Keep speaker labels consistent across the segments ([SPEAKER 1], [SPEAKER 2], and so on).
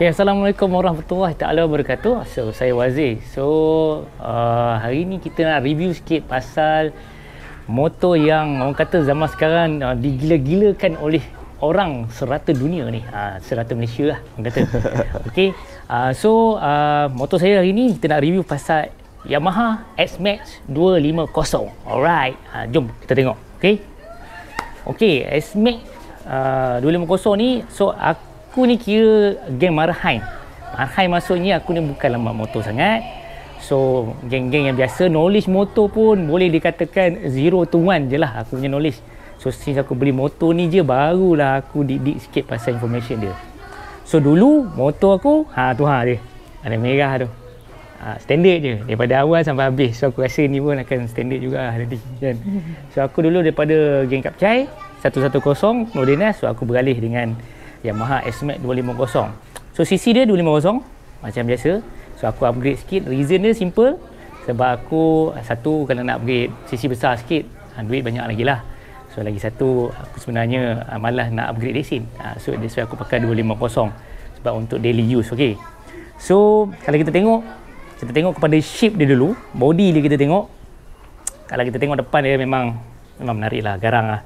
[SPEAKER 1] Okay, Assalamualaikum warahmatullahi taala wabarakatuh. So, saya Wazir. Hari ni kita nak review sikit pasal motor yang orang kata zaman sekarang digila-gilakan oleh orang serata dunia ni. Serata Malaysia lah orang kata. Okay. Motor saya hari ni kita nak review pasal Yamaha S-Max 250. Alright. Jom kita tengok. Okay, S-Max 250 ni, so aku ni kira geng Marhain. Marhain maksudnya aku ni bukan lambat motor sangat. So geng-geng yang biasa, knowledge motor pun boleh dikatakan 0 to 1 je lah aku punya knowledge. So since aku beli motor ni je, barulah aku didik sikit pasal information dia. So dulu motor aku dia ada merah tu, standard je daripada awal sampai habis. So aku rasa ni pun akan standard juga nanti kan. So aku dulu daripada geng Kapcai 110 Nordinaz, so aku beralih dengan Yamaha S-Max 250. So CC dia 250 macam biasa. So aku upgrade sikit. Reason dia simple, sebab aku satu, kalau nak upgrade CC besar sikit, duit banyak lagi lah. So lagi satu, aku sebenarnya malas nak upgrade resin. So that's why aku pakai 250 sebab untuk daily use. Okay, so kalau kita tengok kepada shape dia dulu, body dia kita tengok. Kalau kita tengok depan dia memang menarik lah, garang lah.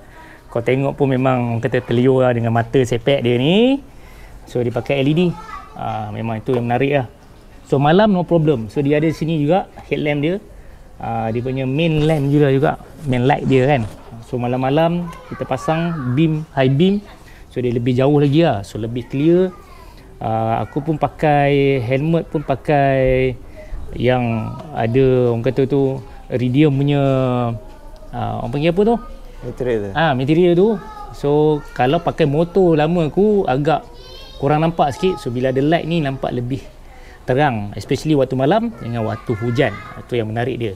[SPEAKER 1] Kau tengok pun memang kata terliur lah dengan mata sepek dia ni. So dia pakai LED. Memang itu yang menarik lah. So malam no problem. So dia ada sini juga headlamp dia. Dia punya main lamp juga, main light dia kan. So malam-malam kita pasang beam, high beam. So dia lebih jauh lagi lah. So lebih clear. Aku pun pakai helmet pun pakai yang ada orang kata tu iridium punya, orang panggil apa tu? Material tu. So kalau pakai motor lama aku agak kurang nampak sikit. So bila ada light ni nampak lebih terang, especially waktu malam dengan waktu hujan. Itu yang menarik dia.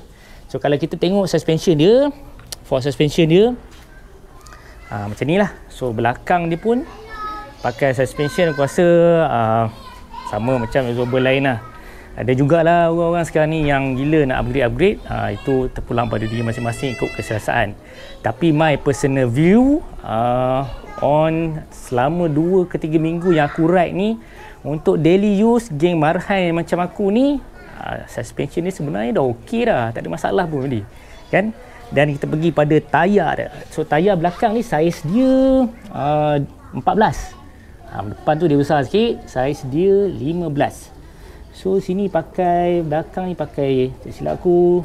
[SPEAKER 1] So kalau kita tengok suspension dia, fork suspension dia macam ni lah. So belakang dia pun pakai suspension, aku rasa sama macam Exober lain lah. Ada jugalah orang-orang sekarang ni yang gila nak upgrade. Itu terpulang pada diri masing-masing ikut keselesaan. Tapi my personal view on selama 2 ke 3 minggu yang aku ride ni, untuk daily use geng Marhain macam aku ni, suspension ni sebenarnya dah okey dah, tak ada masalah pun ni kan. Dan kita pergi pada tayar dia. So tayar belakang ni saiz dia 14. Depan tu dia besar sikit, saiz dia 15. So sini pakai, belakang ni pakai, tak silap aku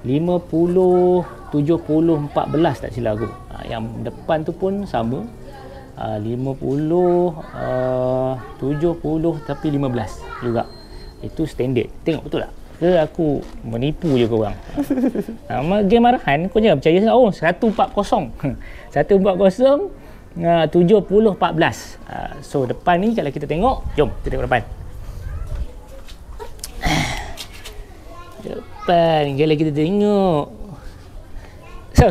[SPEAKER 1] 50, 70, 14 tak silap aku. Yang depan tu pun sama, 50, 70 tapi 15 juga. Itu standard. Tengok betul tak? Ke aku menipu je korang? Game Marhain kau jangan percaya. 140 140 70 14. So depan ni kalau kita tengok, jom kita tengok depan. Depan kalau kita tengok,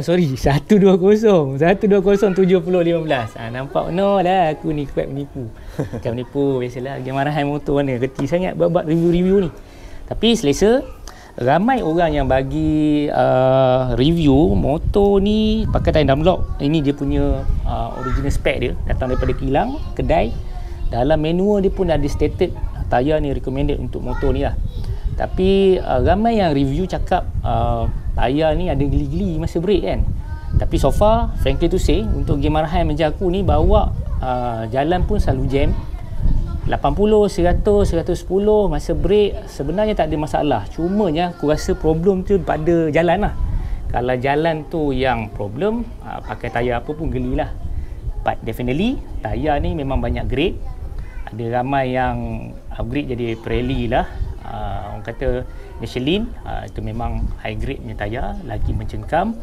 [SPEAKER 1] sorry, 120 70 15. Nampak no lah aku ni kuat menipu. Bukan menipu, biasalah game Marhain motor mana reti sangat buat review ni. Tapi selesa. Ramai orang yang bagi review motor ni pakai tayar Dunlop. Ini dia punya original spec dia, datang daripada kilang kedai. Dalam manual dia pun ada stated tayar ni recommended untuk motor ni lah. Tapi ramai yang review cakap tayar ni ada geli-geli masa break kan. Tapi so far, frankly to say, untuk game Marhain macam aku ni bawa jalan pun selalu jam 80, 100, 110 masa break sebenarnya tak ada masalah. Cumanya aku rasa problem tu pada jalan lah. Kalau jalan tu yang problem, pakai tayar apa pun gelilah. But definitely tayar ni memang banyak grade. Ada ramai yang upgrade jadi Pirelli lah. Orang kata Michelin, itu memang high grade punya tayar, lagi mencengkam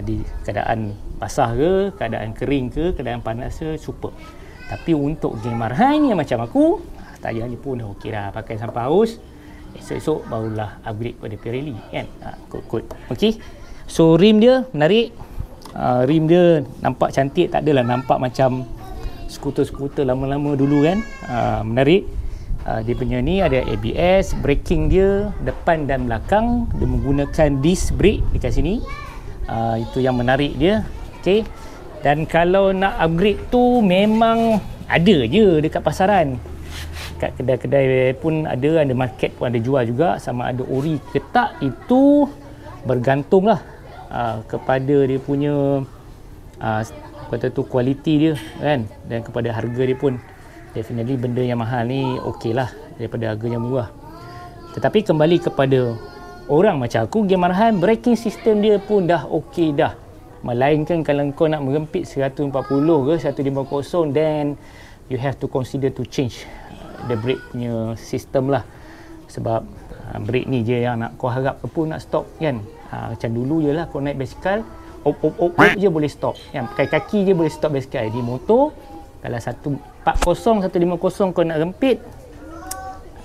[SPEAKER 1] di keadaan basah ke, keadaan kering ke, keadaan panas ke, super. Tapi untuk geng Marhain yang macam aku, tayar ni pun dah okey dah, pakai sampai haus. Esok-esok barulah upgrade pada Pirelli kan. Kod-kod. Okey. So rim dia menarik. Rim dia nampak cantik, tak adalah nampak macam skuter-skuter lama-lama dulu kan. Menarik. Dia punya ni ada ABS, braking dia depan dan belakang. Dia menggunakan disc brake dekat sini. Itu yang menarik dia. Okey. Dan kalau nak upgrade tu memang ada je dekat pasaran. kat kedai-kedai pun ada market pun ada jual juga. Sama ada ori ke tak, itu bergantunglah kepada dia punya kata tu kualiti dia kan, dan kepada harga dia pun. Definitely benda yang mahal ni okey lah daripada harga yang murah. Tetapi kembali kepada orang macam aku, Game Arhan, braking system dia pun dah okey dah. Melainkan kalau kau nak merempit 140 ke 150, then you have to consider to change the brake punya system lah. Sebab brake ni je yang nak kau harap ke pun nak stop kan. Macam dulu je lah, kau naik basikal op je boleh stop kan, pakai kaki je boleh stop basikal. Di motor kalau 140 150 kau nak rempit,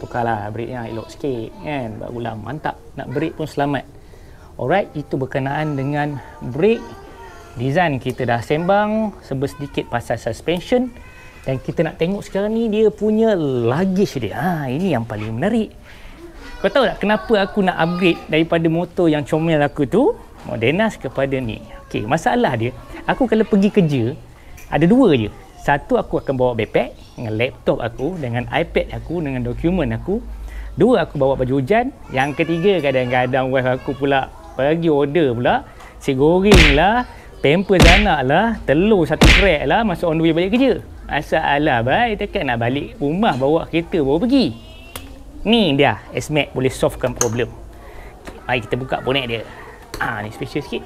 [SPEAKER 1] tukarlah brake yang elok sikit kan, barulah mantap, nak brake pun selamat. Alright, itu berkenaan dengan brake. Design kita dah sembang, sedikit pasal suspension, dan kita nak tengok sekarang ni dia punya luggage dia. Ini yang paling menarik. Kau tahu tak kenapa aku nak upgrade daripada motor yang comel aku tu, Modenas, kepada ni? Okey, masalah dia, aku kalau pergi kerja ada dua je. Satu, aku akan bawa backpack dengan laptop aku, dengan iPad aku, dengan dokumen aku. Dua, aku bawa baju hujan. Yang ketiga, kadang-kadang wife aku pula bagi order pula, nasi goreng lah, pampers anak lah, telur satu krek lah, masuk on the way balik kerja. Masalah baik, takkan nak balik rumah bawa kereta bawa pergi. Ni dia, S-Max boleh solvekan problem. Mari kita buka bonet dia. Ni special sikit.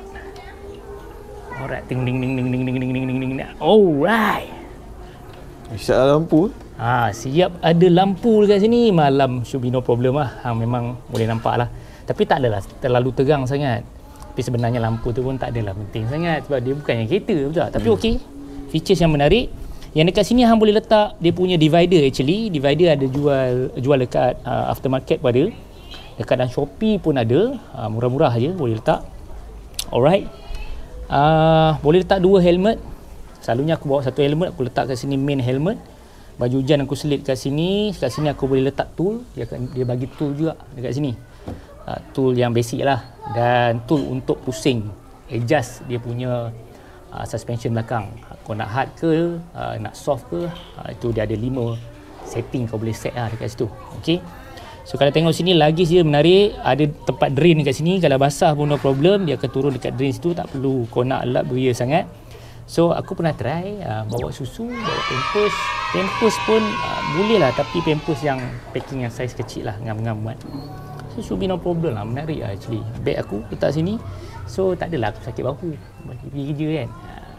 [SPEAKER 1] Alright, ding ding ding ding ding ding ding ding ding ding. Alright.
[SPEAKER 2] Siap ada lampu?
[SPEAKER 1] Siap ada lampu dekat sini. Malam should be no problem lah. Memang boleh nampak lah. Tapi tak adalah terlalu terang sangat. Tapi sebenarnya lampu tu pun tak adalah penting sangat, sebab dia bukannya kereta, betul tak? Tapi okey. Features yang menarik. Yang dekat sini hang boleh letak dia punya divider actually. Divider ada jual dekat aftermarket pun ada. Dekat dan Shopee pun ada. Murah-murah aje boleh letak. Alright. Boleh letak dua helmet. Selalunya aku bawa satu helmet, aku letak kat sini main helmet. Baju hujan aku selit kat sini. Kat sini aku boleh letak tool. Dia bagi tool juga dekat sini. Tool yang basic lah. Dan tool untuk pusing, adjust dia punya suspension belakang. Kau nak hard ke, nak soft ke, itu dia ada 5 setting kau boleh set lah dekat situ. Okay. So kalau tengok sini, luggage dia menarik. Ada tempat drain dekat sini. Kalau basah pun no problem, dia akan turun dekat drain situ. Tak perlu kau nak lap beria sangat. So aku pernah try bawa susu, bawa pampers. Pampers pun boleh lah, tapi pampers yang packing yang saiz kecil lah, ngam-ngam buat. So should be no problem lah, menarik lah actually. Beg aku letak sini, so tak adalah aku sakit bahu pergi kerja kan.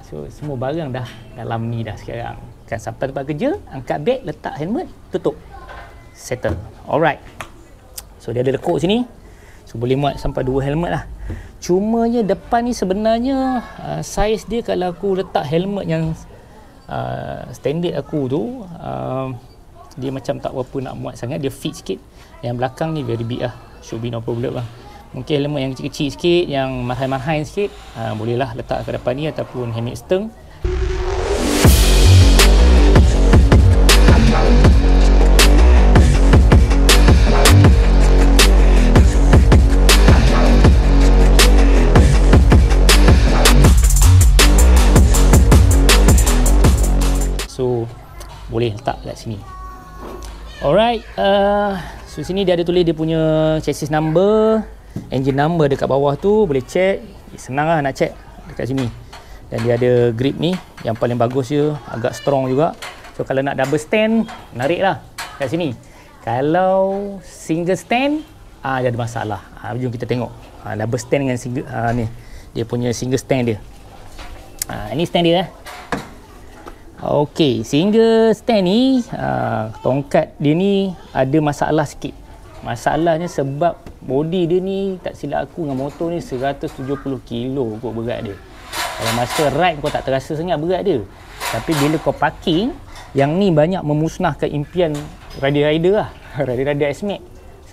[SPEAKER 1] So semua barang dah dalam ni dah sekarang kan. Sampai tempat kerja, angkat beg, letak helmet, tutup, settle. Alright. So dia ada lekuk sini, so boleh muat sampai 2 helmet lah. Cumanya depan ni sebenarnya saiz dia, kalau aku letak helmet yang standard aku tu, dia macam tak berapa nak muat sangat, dia fit sikit. Yang belakang ni very big lah, should be no problem lah. Mungkin helmet yang kecil-kecil sikit, yang mahal-mahal sikit, bolehlah letak ke depan ni, ataupun helmet steng. So boleh letak kat sini. Alright, so sini dia ada tulis dia punya chassis number, engine number dekat bawah tu, boleh check. Senang lah nak check dekat sini. Dan dia ada grip ni, yang paling bagus dia, agak strong juga. So kalau nak double stand, menarik lah kat sini. Kalau single stand, dia ada masalah. Jom kita tengok double stand dengan single, ni dia punya single stand dia. Ini stand dia. Okey, single stand ni, tongkat dia ni ada masalah sikit. Masalahnya sebab body dia ni, tak silap aku dengan motor ni 170 kilo kot berat dia. Kalau masa ride kau tak terasa sangat berat dia. Tapi bila kau parking, yang ni banyak memusnahkan impian rider-rider lah. Rider-rider S-Max.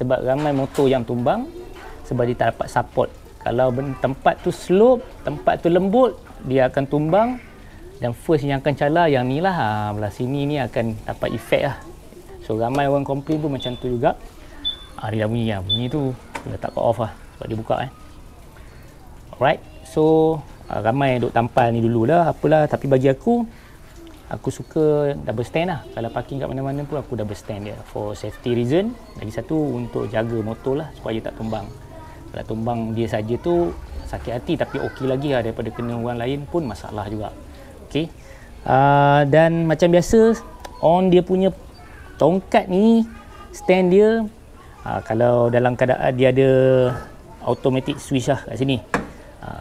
[SPEAKER 1] Sebab ramai motor yang tumbang sebab dia tak dapat support. Kalau tempat tu slope, tempat tu lembut, dia akan tumbang. Dan first yang akan calar yang ni lah, belah sini ni akan dapat efek lah. So ramai orang komplain pun macam tu juga. Dia dah bunyi lah, bunyi tu dah tak cut off lah sebab dia buka Alright, so ramai duk tampal ni dulu lah, apalah. Tapi bagi aku, aku suka double stand lah. Kalau parking kat mana-mana pun aku double stand dia. For safety reason. Lagi satu untuk jaga motor lah supaya tak tumbang. Kalau tumbang dia saja tu sakit hati, tapi okey lagi lah daripada kena orang lain pun masalah juga. Okey. Dan macam biasa on dia punya tongkat ni, stand dia kalau dalam keadaan dia ada automatic switch lah kat sini.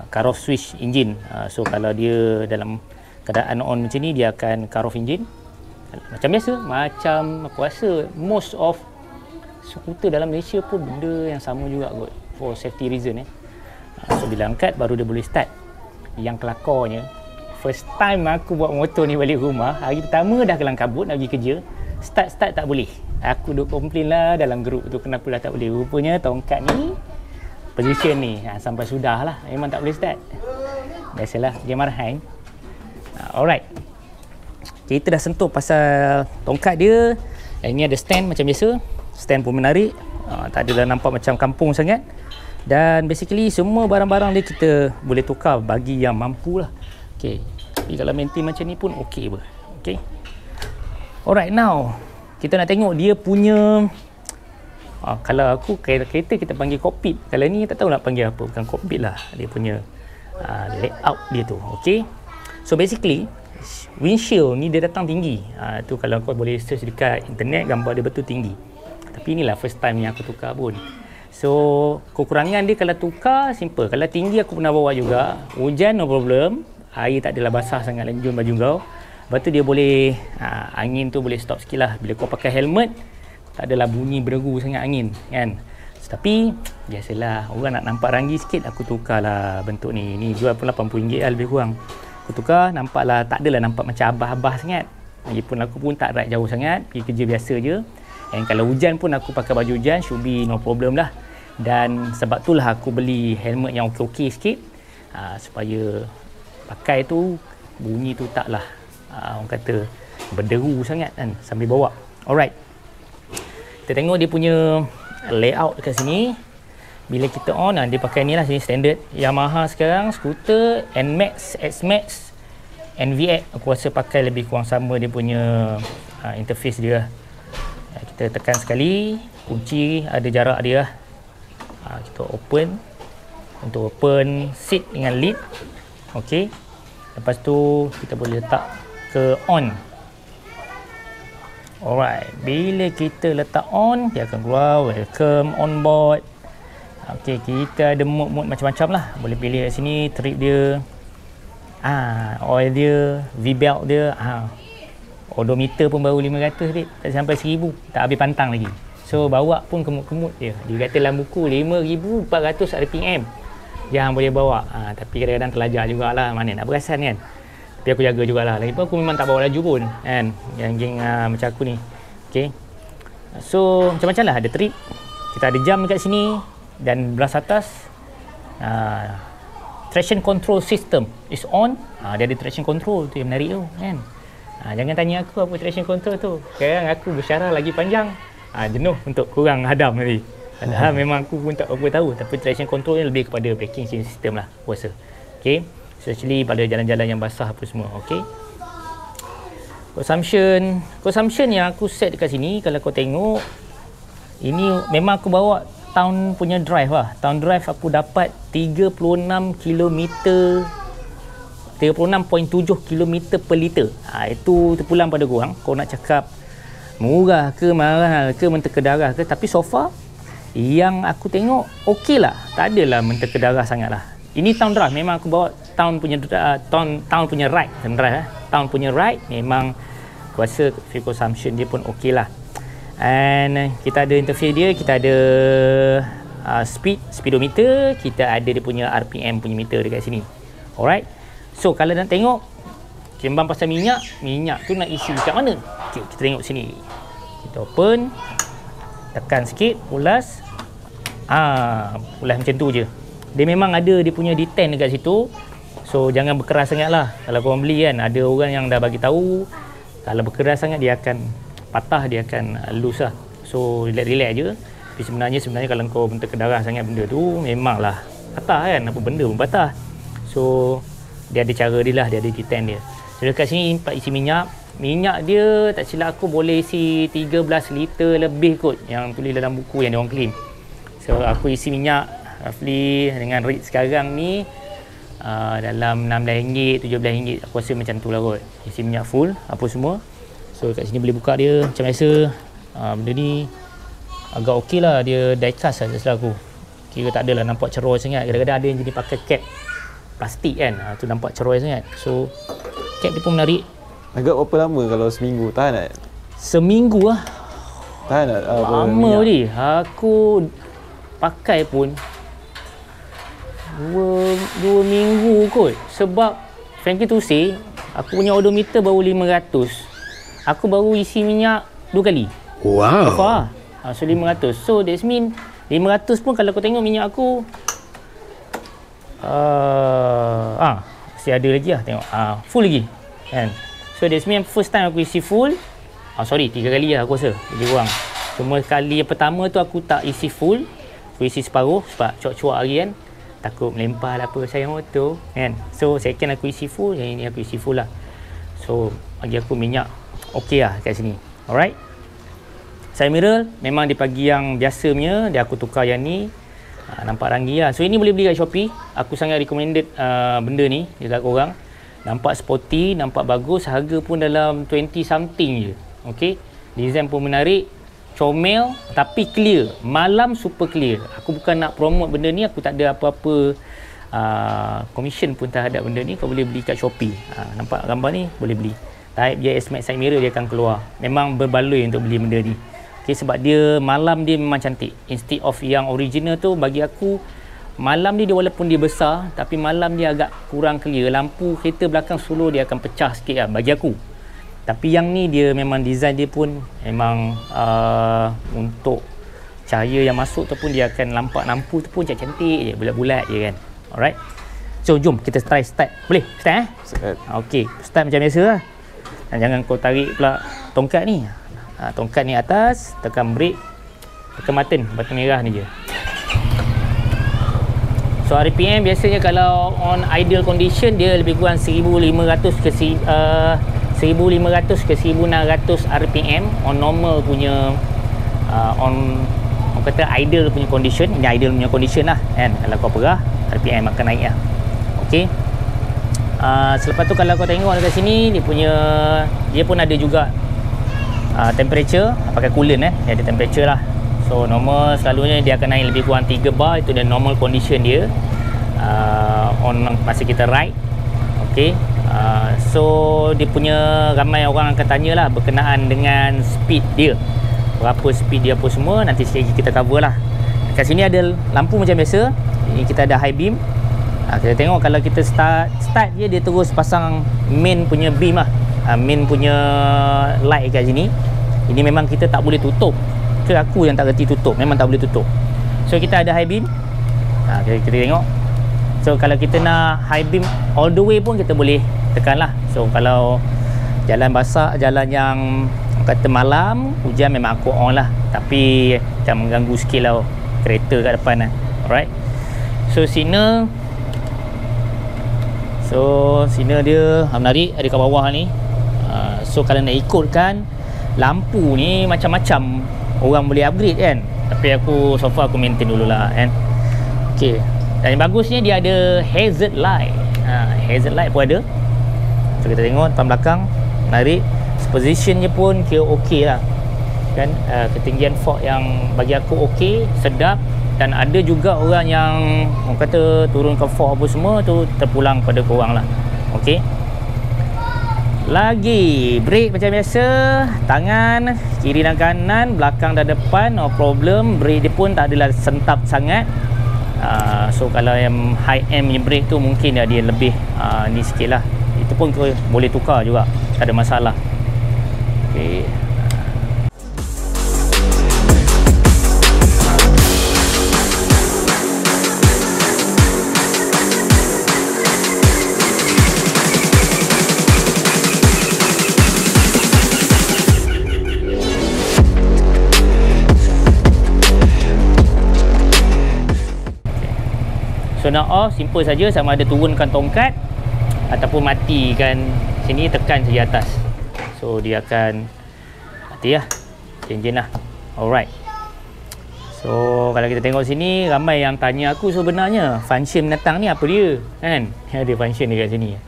[SPEAKER 1] Cut off switch engine. So kalau dia dalam keadaan on macam ni, dia akan cut off engine. Macam biasa, macam aku rasa most of skuter dalam Malaysia pun benda yang sama juga kot, for safety reason. So bila angkat baru dia boleh start. Yang kelakarnya, first time aku bawa motor ni balik rumah, hari pertama dah kelang kabut nak pergi kerja, start tak boleh. Aku duk komplain lah dalam grup tu, kenapa dah tak boleh. Rupanya tongkat ni, position ni sampai sudah lah, memang tak boleh start. Biasalah dia marahan. Alright, kita dah sentuh pasal tongkat dia. Ini ada stand macam biasa. Stand pun menarik, tak adalah nampak macam kampung sangat. Dan basically semua barang-barang dia kita boleh tukar bagi yang mampu lah. Okay, tapi kalau maintain macam ni pun okey ber. Okay. Alright, now kita nak tengok dia punya kalau aku kereta kita panggil cockpit. Kalau ni tak tahu nak panggil apa, bukan cockpit lah. Dia punya layout dia tu. Okay. So basically windshield ni dia datang tinggi. Tu kalau kau boleh search dekat internet, gambar dia betul tinggi. Tapi inilah first time yang aku tukar pun. So kekurangan dia kalau tukar simple. Kalau tinggi aku pernah bawa juga. Hujan no problem. Air tak adalah basah sangat lenjun baju kau. Lepas tu dia boleh angin tu boleh stop sikit lah. Bila kau pakai helmet, tak adalah bunyi berderu sangat angin kan. Tapi biasalah, orang nak nampak ranggi sikit, aku tukar lah bentuk ni. Ni jual pun RM80 lah lebih kurang. Aku tukar, nampaklah tak adalah nampak macam abah-abah sangat. Lagipun aku pun tak ride jauh sangat, pergi kerja biasa je. Dan kalau hujan pun aku pakai baju hujan, should be no problem lah. Dan sebab itulah aku beli helmet yang okey-okey sikit, supaya pakai tu bunyi tu taklah orang kata berderu sangat kan sambil bawa. Alright, kita tengok dia punya layout dekat sini. Bila kita on, dia pakai ni lah, sini standard Yamaha sekarang, skuter NMAX, XMAX, NVX. Aku rasa pakai lebih kurang sama dia punya interface dia. Kita tekan sekali, kunci ada jarak dia. Kita open. Untuk open seat dengan lid. Okey. Lepas tu kita boleh letak ke on. Alright, bila kita letak on, dia akan keluar welcome on board. Okey, kita ada mode-mode macam-macam lah. Boleh pilih kat sini, trip dia, oil dia, V-belt dia, odometer pun baru 500 ringgit, tak sampai 1000, tak habis pantang lagi. So bawa pun kemut-kemut dia. Dia kata dalam buku 5400 RPM yang boleh bawa. Tapi kadang-kadang terlajar jugalah, mana nak perasan kan. Tapi aku jaga jugalah. Lagipun aku memang tak bawa laju pun kan, yang geng macam aku ni. Okey. So macam-macam lah, ada trip. Kita ada jam dekat sini. Dan belas atas traction control system is on. Dia ada traction control tu yang menarik tu kan. Jangan tanya aku apa traction control tu. Sekarang aku bersyarah lagi panjang, jenuh untuk kurang hadam nanti. Padahal memang aku pun tak apa tahu. Tapi traction control ni lebih kepada braking system lah aku rasa. Okay, especially pada jalan-jalan yang basah apa semua. Okay, consumption yang aku set dekat sini, kalau kau tengok, ini memang aku bawa town punya drive lah. Town drive aku dapat 36 km, 36.7 km per liter. Itu terpulang pada korang. Kau nak cakap murah ke mahal ke menterkedarah ke, tapi so far yang aku tengok okey lah. Tak adalah menterkedarah sangat lah. Ini town drive, memang aku bawa town punya ride. Town punya ride memang aku rasa fuel consumption dia pun okey lah. And kita ada interface dia, kita ada speedometer, kita ada dia punya RPM punya meter dekat sini. Alright. So kalau nak tengok kembang pasal minyak tu nak isi dekat mana? Okay, kita tengok sini. Kita open, tekan sikit, ulas. Ulas macam tu je. Dia memang ada dia punya detent dekat situ. So jangan berkeras sangat lah. Kalau korang beli kan, ada orang yang dah bagi tahu kalau berkeras sangat dia akan patah, dia akan loose lah. So relax je. Tapi sebenarnya kalau kau terkedarah sangat benda tu, memanglah patah kan, apa benda pun patah. So dia ada cara dia lah, dia ada detent dia. So dekat sini tempat isi minyak. Minyak dia tak silap aku boleh isi 13 liter lebih kot yang tulis dalam buku yang diorang claim. So aku isi minyak roughly dengan rate sekarang ni dalam RM16, RM17, aku rasa macam tu lah kot. Isi minyak full apa semua. So kat sini boleh buka dia macam biasa. Benda ni agak okey lah, dia die-cast lah tak silap aku. Kira tak adalah nampak ceroy sangat. Kadang-kadang ada yang jadi pakai cap plastik kan, tu nampak ceroy sangat. So cap dia pun menarik.
[SPEAKER 2] Agak berapa lama kalau seminggu? Tahan tak?
[SPEAKER 1] Seminggu lah.
[SPEAKER 2] Tahan tak?
[SPEAKER 1] Lama ni. Aku pakai pun 2 minggu kot. Sebab frankly to say, aku punya odometer baru 500. Aku baru isi minyak 2 kali.
[SPEAKER 3] Wow.
[SPEAKER 1] So 500. So that mean 500 pun kalau kau tengok minyak aku masih ada lagi lah tengok. Full lagi kan. So that's mean first time aku isi full. 3 kali lah aku rasa. Lebih kurang. Cuma kali yang pertama tu aku tak isi full. Aku isi separuh sebab cuak-cuak hari kan. Takut melempar lah apa sayang motor kan. So second aku isi full. Yang ini aku isi full lah. So bagi aku minyak okey lah kat sini. Alright. Side mirror memang di pagi yang biasa punya. Dia aku tukar yang ni. Nampak ranggi lah. So ini boleh beli kat Shopee. Aku sangat recommended benda ni dekat korang. Nampak sporty, nampak bagus. Harga pun dalam 20 something je. Okay. Design pun menarik. Comel tapi clear. Malam super clear. Aku bukan nak promote benda ni. Aku tak ada apa-apa commission pun terhadap benda ni. Kau boleh beli kat Shopee. Nampak gambar ni? Boleh beli. Type je S-Max side mirror, dia akan keluar. Memang berbaloi untuk beli benda ni. Okay, sebab dia malam dia memang cantik. Instead of yang original tu, bagi aku malam dia walaupun dia besar, tapi malam dia agak kurang clear. Lampu kereta belakang solo dia akan pecah sikit lah bagi aku. Tapi yang ni dia memang design dia pun memang untuk cahaya yang masuk tu pun dia akan nampak lampu tu pun cantik je, bulat-bulat je kan. Alright. So jom kita try start. Boleh? Start
[SPEAKER 2] Start.
[SPEAKER 1] Okay, start macam biasa lah. Dan jangan kau tarik pula tongkat ni. Tongkat ni atas, tekan brake, tekan button merah ni je. So RPM biasanya kalau on ideal condition dia lebih kurang 1500 ke 1600 RPM on normal punya on kata ideal punya condition. Ini ideal punya condition lah kan. Kalau kau perah RPM akan naik lah. Okey. Selepas tu kalau kau tengok dekat sini dia pun ada juga temperature, pakai coolant dia ada temperature lah. So normal selalunya dia akan naik lebih kurang 3 bar. Itu dia normal condition dia on masa kita ride. Okay. So dia punya ramai orang akan tanya lah berkenaan dengan speed dia, berapa speed dia apa semua. Nanti sekali lagi kita cover lah. Kat sini ada lampu macam biasa. Ini kita ada high beam. Kita tengok kalau kita start dia terus pasang main punya beam lah. Main punya light kat sini. Ini memang kita tak boleh tutup. Ke aku yang tak reti tutup, memang tak boleh tutup. So kita ada high beam. Kita tengok. So kalau kita nak high beam all the way pun kita boleh tekan lah. So kalau jalan basah, jalan yang kata malam, hujan memang aku on lah. Tapi macam mengganggu sikit lah kereta kat depan lah. Alright. So signal dia menarik ada kat bawah ni. So kalau nak ikutkan lampu ni macam-macam orang boleh upgrade kan. Tapi aku so far aku maintain dululah kan. Okey. Dan yang bagusnya dia ada hazard light. Hazard light pun ada. So kita tengok depan belakang menarik. Positionnya pun kira okey lah kan. Ketinggian fork yang bagi aku okey, sedap. Dan ada juga orang yang orang kata turunkan fork apa semua tu terpulang pada korang lah. Okey. Lagi brake macam biasa, tangan kiri dan kanan, belakang dan depan, no problem. Brake dia pun tak adalah sentap sangat. So kalau yang high end punya brake tu mungkin dia lebih ni sikit lah. Itu pun boleh tukar juga, tak ada masalah. Okay. So nak off simple saja, sama ada turunkan tongkat ataupun matikan sini, tekan saja atas. So dia akan mati lah, enjin lah. Alright. So kalau kita tengok sini, ramai yang tanya aku sebenarnya function binatang ni apa dia, kan? Ada function dekat sini.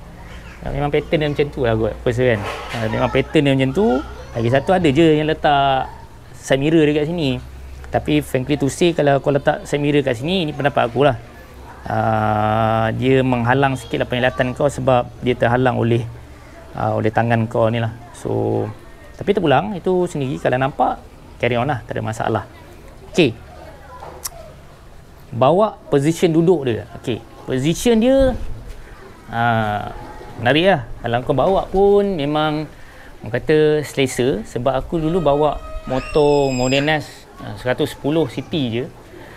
[SPEAKER 1] Memang pattern dia macam tu lah kot, apa kan? Memang pattern dia macam tu. Lagi satu ada je yang letak side mirror dekat sini. Tapi frankly to say, kalau kau letak side mirror kat sini, ini pendapat aku lah, dia menghalang sikit lah penglihatan kau, sebab dia terhalang oleh tangan kau ni lah. So tapi terpulang itu sendiri, kalau nampak carry on lah, tak ada masalah. Okey, bawa position duduk dia. Okey, position dia menarik lah. Kalau kau bawa pun memang orang kata selesa, sebab aku dulu bawa motor Modenas 110 cc je.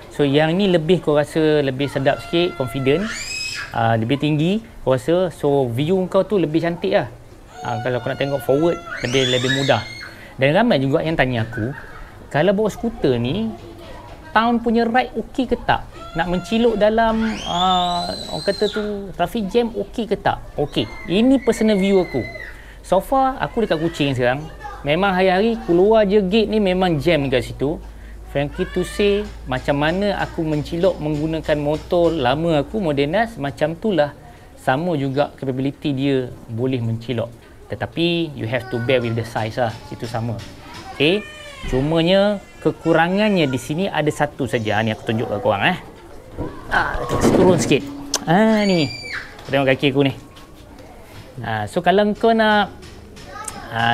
[SPEAKER 1] So yang ni lebih kau rasa lebih sedap sikit, confident, lebih tinggi kau rasa. So view kau tu lebih cantik lah. Kalau kau nak tengok forward lebih mudah. Dan ramai juga yang tanya aku, kalau bawa skuter ni town punya ride okey ke tak? Nak menciluk dalam orang kata tu traffic jam okey ke tak? Okey. Ini personal view aku. So far aku dekat Kuching sekarang, memang hari-hari keluar je gate ni memang jam dekat situ. Frankly to say, macam mana aku mencilok menggunakan motor lama aku Modenas, macam itulah sama juga capability dia boleh mencilok. Tetapi you have to bear with the size lah, situ sama. Okay, cumanya kekurangannya di sini ada satu saja. Ni aku tunjuk ke korang kita turun sikit. Ni tengok kaki aku ni. So kalau kau nak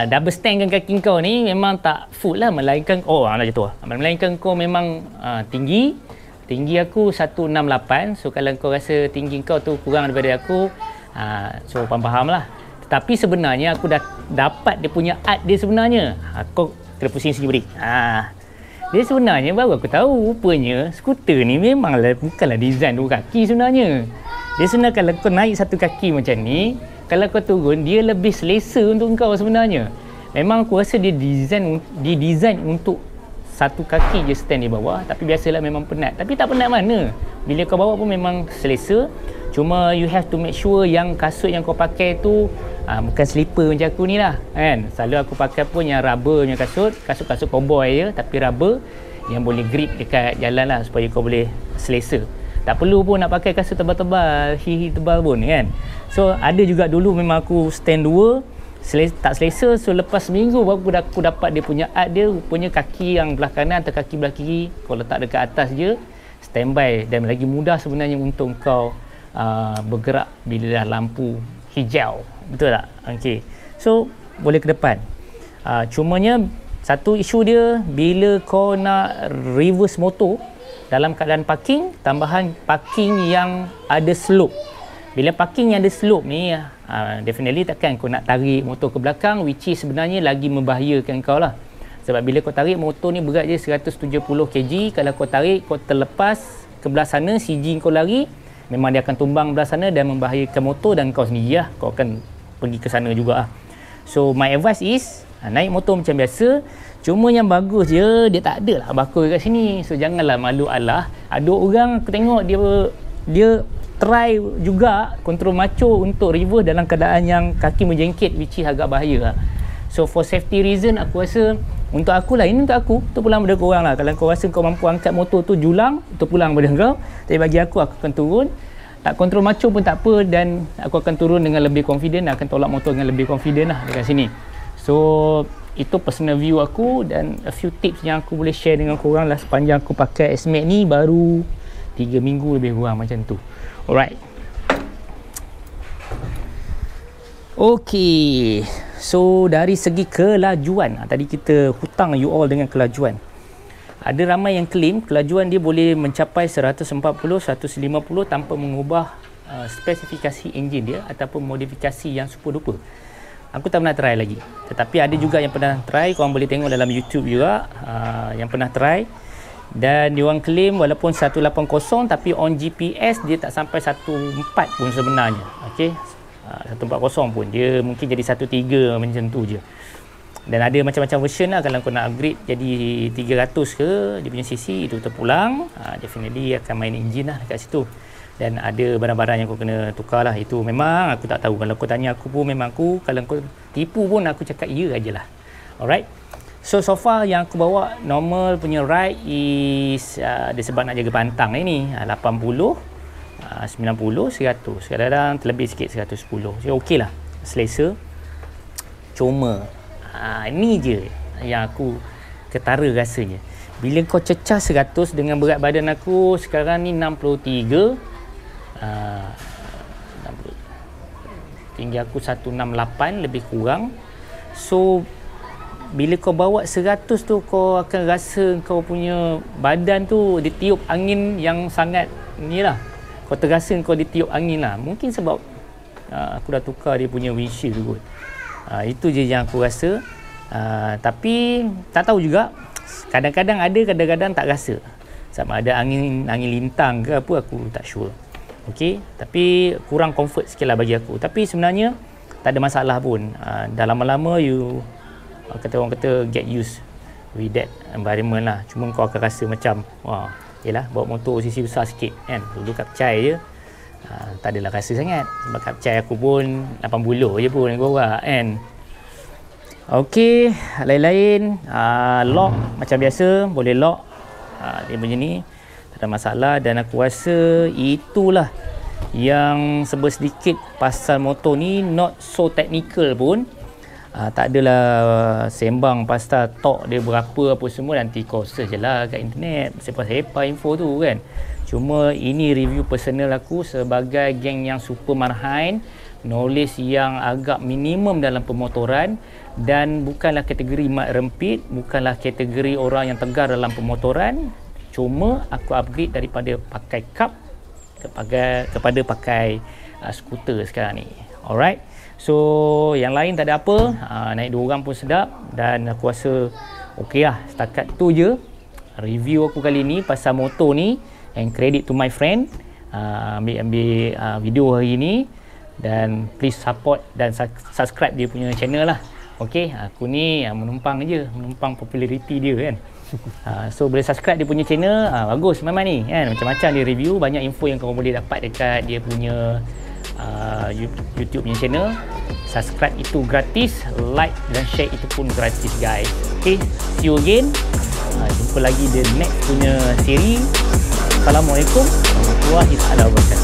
[SPEAKER 1] double stand kan kaki kau ni, memang tak full lah, melainkan nak jatuh. Melainkan kau memang tinggi aku 168. So kalau kau rasa tinggi kau tu kurang daripada aku, so faham lah. Tetapi sebenarnya aku dah dapat dia punya art dia sebenarnya. Kau kena pusing sendiri. Dia sebenarnya baru aku tahu, rupanya skuter ni memanglah bukanlah design dua kaki sebenarnya. Dia sebenarnya kalau kau naik satu kaki macam ni, kalau kau turun, dia lebih selesa untuk kau sebenarnya. Memang aku rasa dia design untuk satu kaki je stand di bawah. Tapi biasalah memang penat. Tapi tak penat mana, bila kau bawa pun memang selesa. Cuma you have to make sure yang kasut yang kau pakai tu bukan slipper macam aku ni lah, kan. Selalu aku pakai pun yang rubber punya kasut cowboy je, tapi rubber yang boleh grip dekat jalan lah, supaya kau boleh selesa. Tak perlu pun nak pakai kasut tebal-tebal, hihi tebal pun, kan. So ada juga dulu memang aku stand 2 tak selesa. So lepas seminggu baru aku dapat dia punya art dia. Rupanya kaki yang belah kanan atau kaki belah kiri kau letak dekat atas je, standby, dan lagi mudah sebenarnya untuk kau bergerak bila dah lampu hijau. Betul tak? Okey. So boleh ke depan. Cumanya satu isu dia, bila kau nak reverse motor dalam keadaan parking, tambahan parking yang ada slope. Bila parking yang ada slope ni, definitely takkan kau nak tarik motor ke belakang, which is sebenarnya lagi membahayakan kau lah. Sebab bila kau tarik motor ni berat je 170 kg, kalau kau tarik, kau terlepas ke belah sana, CG kau lari, memang dia akan tumbang belah sana dan membahayakan motor dan kau sendiri lah. Kau akan pergi ke sana juga lah. So my advice is, naik motor macam biasa. Cuma yang bagus je, dia tak ada lah bakul kat sini. So janganlah malu Allah. Ada orang aku tengok dia try juga kontrol macho untuk reverse dalam keadaan yang kaki menjengkit, which is agak bahaya lah. So for safety reason, aku rasa untuk aku lah, ini untuk aku, untuk pulang pada korang lah. Kalau kau rasa kau mampu angkat motor tu julang, untuk pulang pada kau. Tapi bagi aku akan turun. Tak kontrol macho pun tak apa, dan aku akan turun dengan lebih confident, akan tolak motor dengan lebih confident lah dekat sini. So itu personal view aku, dan a few tips yang aku boleh share dengan korang lah sepanjang aku pakai S-Max ni baru 3 minggu lebih kurang macam tu. Alright. Okay, so dari segi kelajuan, tadi kita hutang you all dengan kelajuan. Ada ramai yang claim kelajuan dia boleh mencapai 140, 150 tanpa mengubah spesifikasi enjin dia ataupun modifikasi yang super duper. Aku tak pernah try lagi. Tetapi ada juga yang pernah try, korang boleh tengok dalam YouTube juga, yang pernah try. Dan diorang claim walaupun 180 tapi on GPS dia tak sampai 14 pun sebenarnya. Okey. 140 pun dia mungkin jadi 13 macam tu je. Dan ada macam-macam version lah. Kalau kau nak upgrade jadi 300 ke dia punya CC, itu terpulang, definitely akan main engine lah dekat situ. dan ada barang-barang yang kau kena tukar lah. Itu memang aku tak tahu. Kalau kau tanya aku pun memang aku, kalau kau tipu pun aku cakap ya ajalah. Alright. So far yang aku bawa normal punya ride is dia sebab nak jaga pantang ni 80, 90, 100. Kadang-kadang terlebih sikit 110. So okey lah, selesa. Cuma ni je yang aku ketara rasanya. Bila kau cecah 100 dengan berat badan aku sekarang ni 63, tinggi aku 168 lebih kurang. So bila kau bawa 100 tu, kau akan rasa kau punya badan tu ditiup angin yang sangat ni lah. Kau terasa kau ditiup angin lah. Mungkin sebab aku dah tukar dia punya windshield kot. Itu je yang aku rasa. Tapi tak tahu juga. Kadang-kadang ada, kadang-kadang tak rasa. Sama ada angin lintang ke apa, aku tak sure. Okey, tapi kurang comfort sikit lah bagi aku. Tapi sebenarnya tak ada masalah pun. Dah lama-lama orang kata get used with that environment lah. Cuma kau akan rasa macam yelah, bawa motor sisi besar sikit kan. Dulu Kapcai je tak adalah rasa sangat. Sebab Kapcai aku pun 80 je pun bawa kan. Okey, lain-lain lock macam biasa, boleh lock dia punya ni, tak ada masalah. Dan aku rasa itulah yang serba sedikit pasal motor ni, not so technical pun. Tak adalah sembang pasal torque dia berapa apa semua, nanti kau search je lah kat internet sepa-sepa info tu kan. Cuma ini review personal aku sebagai geng yang super marhain, knowledge yang agak minimum dalam pemotoran, dan bukanlah kategori mat rempit, bukanlah kategori orang yang tegar dalam pemotoran. Cuma aku upgrade daripada pakai cup kepada pakai skuter sekarang ni. Alright. So yang lain tak ada apa, naik 2 orang pun sedap, dan aku rasa okey lah. Setakat tu je review aku kali ni pasal motor ni, and credit to my friend ambil video hari ni. Dan please support dan subscribe dia punya channel lah. Okey, aku ni menumpang je, menumpang populariti dia kan. So boleh subscribe dia punya channel, bagus memang ni kan, macam-macam dia review, banyak info yang kau boleh dapat dekat dia punya YouTube punya channel. Subscribe itu gratis, like dan share itu pun gratis guys. Okay, see you again. Jumpa lagi di next punya seri. Assalamualaikum warahmatullahi wabarakatuh.